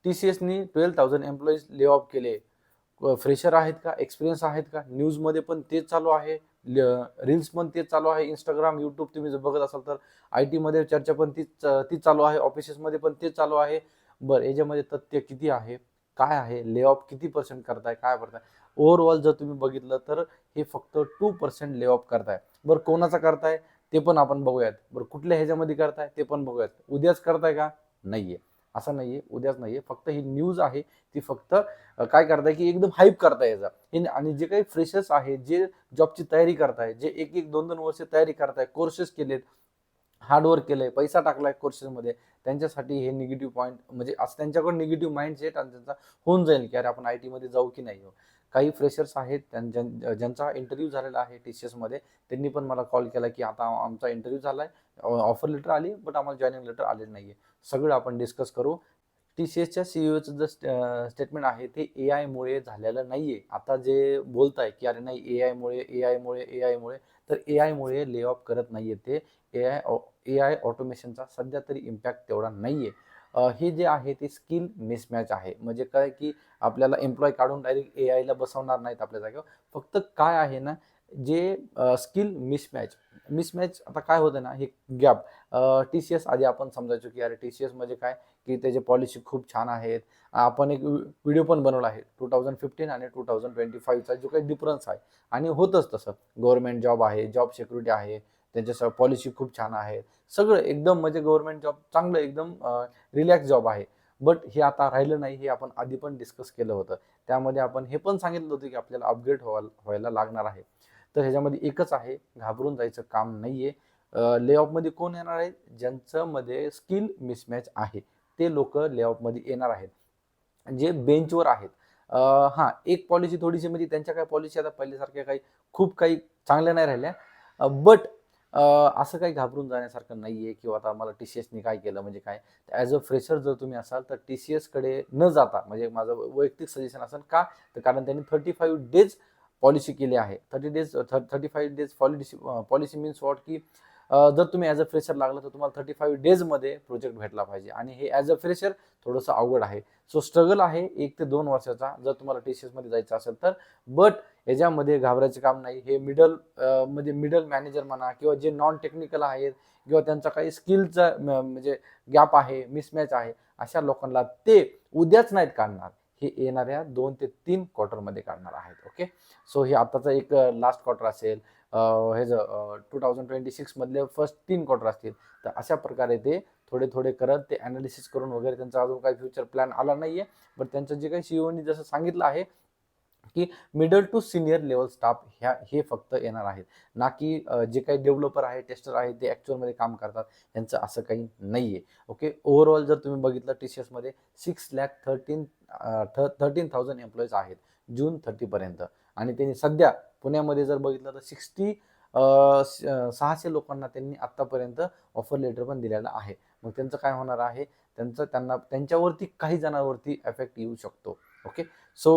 TCSनी 12,000 employees lay off केले. Fresher आहेत का, एक्सपिरियन्स आहेत का? न्यूजमध्ये पण तेच चालू आहे, रील्स पण तेच चालू आहे, इंस्टाग्राम यूट्यूब तुम्ही जर बघत असाल तर IT मध्ये चर्चा पण तीच चालू आहे, ऑफिसेसमध्ये पण तेच चालू आहे. बरं, याच्यामध्ये तथ्य किती आहे, काय आहे, ले ऑफ किती पर्सेंट करताय, काय करताय? ओव्हरऑल जर तुम्ही बघितलं तर हे फक्त 2% ले ऑफ करताय. बरं, कोणाचा करताय ते पण आपण बघूयात. बरं, कुठल्या ह्याच्यामध्ये करताय ते पण बघूयात. उद्याच करताय का? नाहीये, असं नाहीये, उद्याच नाहीये. फक्त ही न्यूज आहे, ती फक्त काय करताय की एकदम हाईप करताय याचा. आणि जे काही फ्रेशर्स आहेत, जे जॉबची तयारी करताय, जे 1-1, 2-2 वर्ष तयारी करताय, कोर्सेस केलेत, हार्डवर्क केलंय, पैसा टाकलाय कोर्सेसमध्ये, त्यांच्यासाठी हे निगेटिव्ह पॉईंट म्हणजे असं त्यांच्याकडून निगेटिव्ह माइंडसेट आणि त्यांचा होऊन जाईल की अरे आपण IT मध्ये जाऊ की नाही. काही फ्रेशर्स आहेत ज्यांचा इंटरव्ह्यू झालेला आहे TCS मध्ये, त्यांनी पण मला कॉल केला की आता आमचा इंटरव्ह्यू झालाय, ऑफर लेटर आली, बट आम्हाला जॉईनिंग लेटर आलेलं नाहीये. सगळं आपण डिस्कस करू. TCSच्या CEOचं जे स्टेटमेंट आहे ते AI मुळे झालेलं नाहीये. आता जे बोलताय की अरे नाही AI मुळे, तर AI मुळे ले ऑफ करत नाहीये ते. AI ऑटोमेशनचा सध्या तरी इम्पॅक्ट तेवढा नाहीये. हे जे आहे ते स्किल मिसमॅच आहे. म्हणजे काय की आपल्याला एम्प्लॉय काढून डायरेक्ट AI ला बसवणार नाहीत आपल्या जागेवर. फक्त काय आहे ना, जे स्किल मिसमॅच आता काय होतं ना, हे गॅप. TCS आधी आपण समजायचो की अरे TCS म्हणजे काय की त्याचे पॉलिसी खूप छान आहेत. आपण एक व्हिडिओ पण बनवला आहे 2015 आणि 2025चा जो काही डिफरन्स आहे. आणि होतच तसं. गव्हर्नमेंट जॉब आहे, जॉब सिक्युरिटी आहे, त्यांच्या पॉलिसी खूप छान आहे. सगळं एकदम म्हणजे गव्हर्नमेंट जॉब चांगलं एकदम रिलॅक्स जॉब आहे. बट हे आता राहिलं नाही, हे आपण आधी पण डिस्कस केलं होतं. त्यामध्ये आपण हे पण सांगितलं होतं की आपल्याला अपग्रेड व्हायला लागणार आहे. तर ह्याच्यामध्ये एकच आहे, घाबरून जायचं काम नाहीये. ले ऑफमध्ये कोण येणार आहे? ज्यांचं मध्ये स्किल मिसमॅच आहे, ते लोक ले ऑफमध्ये येणार आहेत. जे बेंचवर आहेत. हां, एक पॉलिसी थोडीशी म्हणजे त्यांच्या काही पॉलिसी आता पहिल्यासारख्या काही खूप काही चांगल्या नाही राहिल्या. बट असं काही घाबरून जाण्यासारखं नाहीये किंवा आता मला TCSनी काय केलं म्हणजे काय? ॲज अ फ्रेशर जर तुम्ही असाल तर TCSकडे न जाता म्हणजे माझं वैयक्तिक सजेशन असेल का? तर कारण त्यांनी 35 डेज पॉलिसी केली आहे. 35 डेज पॉलिसी मीन्स व्हॉट की जर तुम्ही ॲज अ फ्रेशर लागला तर तुम्हाला 35 डेजमध्ये प्रोजेक्ट भेटला पाहिजे आणि हे ॲज अ फ्रेशर थोडंसं अवघड आहे. सो स्ट्रगल आहे 1 ते 2 वर्षाचा जर तुम्हाला TCSमध्ये जायचं असेल तर. बट याच्यामध्ये घाबरायचं काम नाही. हे म्हणजे मिडल मॅनेजर म्हणा किंवा जे नॉन टेक्निकल आहेत किंवा त्यांचा काही स्किलचा म्हणजे गॅप आहे, मिसमॅच आहे, अशा लोकांना ते उद्याच नाहीत काढणार. हे येणाऱ्या 2 ते 3 क्वार्टरमध्ये काढणार आहेत. ओके. सो हे आताचा एक लास्ट क्वार्टर असेल, हे 2026 मधले फर्स्ट 3 क्वार्टर असतील. तर अशा प्रकारे ते थोडे थोडे करत ते अनालिसिस करून वगैरे त्यांचा अजून काही फ्युचर प्लॅन आला नाहीये. पण त्यांचं जे काही CEOनी जसं सांगितलं आहे की middle to senior level staff हे फक्त येणार आहेत. ना की जे काही डेव्हलपर आहे, टेस्टर आहे, ते ॲक्च्युअलमध्ये काम करतात, त्यांचं असं काही नाहीये. ओके. ओव्हरऑल जर तुम्ही बघितलं TCSमध्ये 6,13,000 एम्प्लॉईज आहेत जून 30 पर्यंत. आणि त्यांनी सध्या पुण्यामध्ये जर बघितलं तर 600 लोकांना त्यांनी आत्तापर्यंत ऑफर लेटर पण दिलेलं आहे. मग त्यांचं काय होणार आहे? त्यांच्यावरती काही जणांवरती इफेक्ट येऊ शकतो. ओके. सो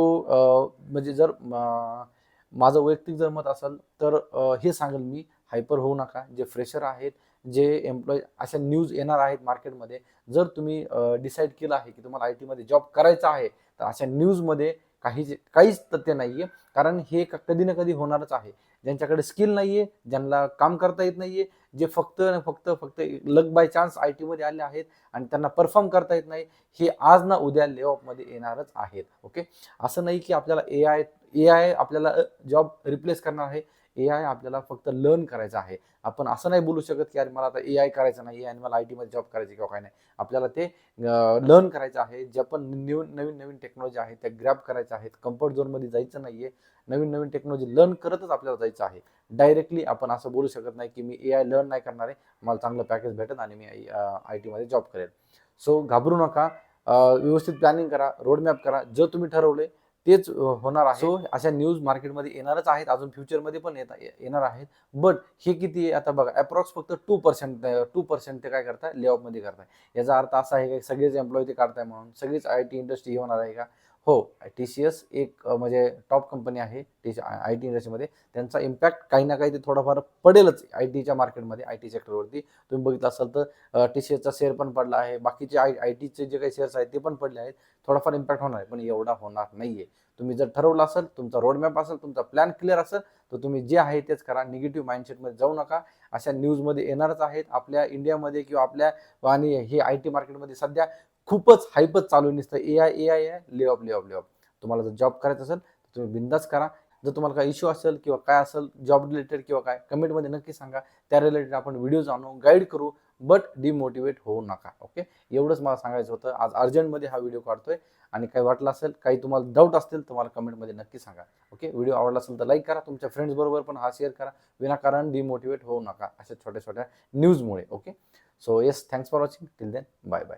म्हणजे जर माझं वैयक्तिक जर मत असेल तर हे सांगेल मी, हायपर होऊ नका. जे फ्रेशर आहेत, जे एम्प्लॉई, अशा न्यूज येणार आहेत मार्केटमध्ये. जर तुम्ही डिसाईड केलं आहे की तुम्हाला IT मध्ये जॉब करायचा आहे, तर अशा न्यूजमध्ये काहीच तथ्य नाहीये. कारण हे कधी ना कधी होणारच आहे. ज्यांच्याकडे स्किल नाहीये, ज्यांना काम करता येत नाहीये, जे फक्त लक बाय चान्स IT मध्ये आले आहेत आणि त्यांना परफॉर्म करता येत नाही, हे आज ना उद्या ले ऑफमध्ये येणारच आहेत. ओके. असं नाही की आपल्याला AI आपल्याला जॉब रिप्लेस करणार आहे. AI आपल्याला फक्त लर्न करायचं आहे. आपण असं नाही बोलू शकत की अरे मला आता AI करायचं नाही आणि मला IT मध्ये जॉब करायची किंवा काय नाही. आपल्याला ते लर्न करायचं आहे. ज्या पण नवीन टेक्नॉलॉजी आहे त्या ग्रॅब करायच्या आहेत. कम्फर्ट झोनमध्ये जायचं नाहीये. नवीन टेक्नॉलॉजी लर्न करतच आपल्याला जायचं आहे. डायरेक्टली आपण असं बोलू शकत नाही की मी AI लर्न नाही करणार आहे, मला चांगलं पॅकेज भेटेल आणि मी IT मध्ये जॉब करेल. सो घाबरू नका. व्यवस्थित प्लॅनिंग करा, रोडमॅप करा. जर तुम्ही ठरवले तेच होणार आहे. सो अशा न्यूज मार्केटमध्ये येणारच आहेत, अजून फ्युचरमध्ये पण येणार आहेत. बट हे किती आहे आता बघा, अप्रॉक्स फक्त 2% ते काय करताय, ले ऑफमध्ये करताय. याचा अर्थ असा आहे की सगळेच एम्प्लॉई ते काढताय म्हणून सगळीच IT इंडस्ट्री होणार आहे का? हो, TCS एक म्हणजे टॉप कंपनी आहे आय टी इंडस्ट्रीमध्ये. त्यांचा इम्पॅक्ट काही ना काही ते थोडाफार पडेलच आय टीच्या मार्केटमध्ये, आय टी सेक्टरवरती. तुम्ही बघितलं असाल तर TCSचा शेअर पण पडला आहे. बाकीचे आय टीचे जे काही शेअर्स आहेत ते पण पडले आहेत. थोडाफार इम्पॅक्ट होणार आहे, पण एवढा होणार नाहीये. तुम्ही जर ठरवलं असेल, तुमचा रोडमॅप असेल, तुमचा प्लॅन क्लिअर असेल, तर तुम्ही जे आहे तेच करा. निगेटिव्ह माइंडसेटमध्ये जाऊ नका. अशा न्यूजमध्ये येणारच आहेत आपल्या इंडियामध्ये किंवा आपल्या आणि हे आय टी मार्केटमध्ये सध्या खूपच हायपच चालू आहे. नुसतं एआय आहे, lay off lay off lay off. तुम्हाला जर जॉब करायचा असेल तर तुम्ही बिंदास करा. जर तुम्हाला काही इश्यू असेल किंवा काय असेल जॉब रिलेटेड किंवा काय, कमेंटमध्ये नक्की सांगा. त्या रिलेटेड आपण व्हिडिओज आणू, गाईड करू, बट डिमोटिवेट होऊ नका. ओके, एवढंच मला सांगायचं होतं. आज अर्जंटमध्ये हा व्हिडिओ काढतोय आणि काही वाटलं असेल, काही तुम्हाला डाऊट असतील तुम्हाला कमेंटमध्ये नक्की सांगा. ओके, व्हिडिओ आवडला असेल तर लाईक करा. तुमच्या फ्रेंड्स बरोबर पण हा शेअर करा. विनाकारण डिमोटिवेट होऊ नका अशा छोट्या छोट्या न्यूजमुळे. Okay, so yes, thanks for watching. Till then, bye bye.